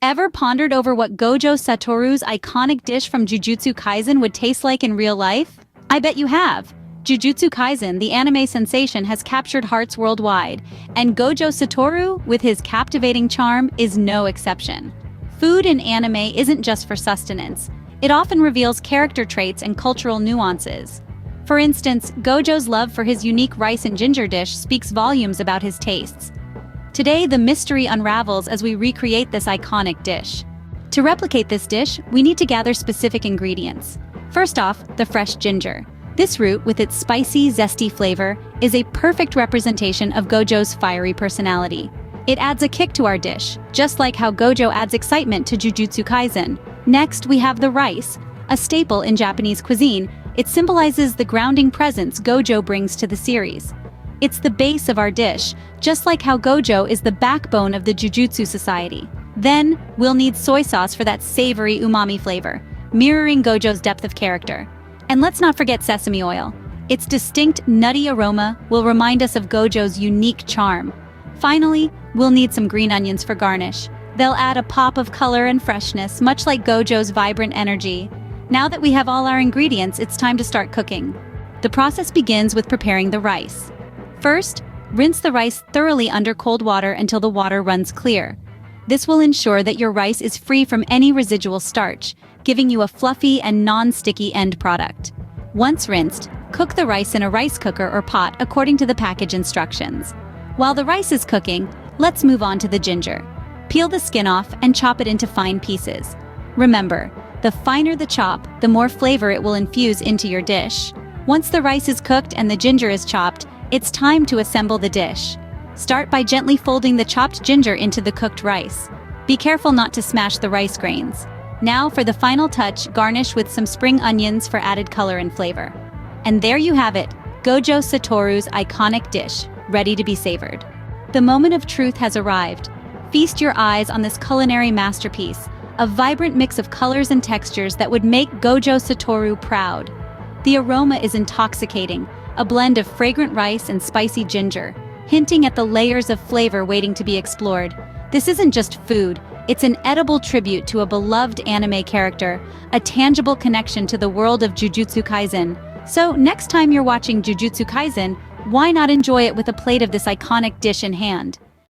Ever pondered over what Gojo Satoru's iconic dish from Jujutsu Kaisen would taste like in real life? I bet you have. Jujutsu Kaisen, the anime sensation, has captured hearts worldwide, and Gojo Satoru, with his captivating charm, is no exception. Food in anime isn't just for sustenance. It often reveals character traits and cultural nuances. For instance, Gojo's love for his unique rice and ginger dish speaks volumes about his tastes. Today, the mystery unravels as we recreate this iconic dish. To replicate this dish, we need to gather specific ingredients. First off, the fresh ginger. This root, with its spicy, zesty flavor, is a perfect representation of Gojo's fiery personality. It adds a kick to our dish, just like how Gojo adds excitement to Jujutsu Kaisen. Next, we have the rice, a staple in Japanese cuisine. It symbolizes the grounding presence Gojo brings to the series. It's the base of our dish, just like how Gojo is the backbone of the Jujutsu Society. Then, we'll need soy sauce for that savory umami flavor, mirroring Gojo's depth of character. And let's not forget sesame oil. Its distinct nutty aroma will remind us of Gojo's unique charm. Finally, we'll need some green onions for garnish. They'll add a pop of color and freshness, much like Gojo's vibrant energy. Now that we have all our ingredients, it's time to start cooking. The process begins with preparing the rice. First, rinse the rice thoroughly under cold water until the water runs clear. This will ensure that your rice is free from any residual starch, giving you a fluffy and non-sticky end product. Once rinsed, cook the rice in a rice cooker or pot according to the package instructions. While the rice is cooking, let's move on to the ginger. Peel the skin off and chop it into fine pieces. Remember, the finer the chop, the more flavor it will infuse into your dish. Once the rice is cooked and the ginger is chopped, it's time to assemble the dish. Start by gently folding the chopped ginger into the cooked rice. Be careful not to smash the rice grains. Now for the final touch, garnish with some spring onions for added color and flavor. And there you have it, Gojo Satoru's iconic dish, ready to be savored. The moment of truth has arrived. Feast your eyes on this culinary masterpiece, a vibrant mix of colors and textures that would make Gojo Satoru proud. The aroma is intoxicating, a blend of fragrant rice and spicy ginger, hinting at the layers of flavor waiting to be explored. This isn't just food, it's an edible tribute to a beloved anime character, a tangible connection to the world of Jujutsu Kaisen. So next time you're watching Jujutsu Kaisen, why not enjoy it with a plate of this iconic dish in hand?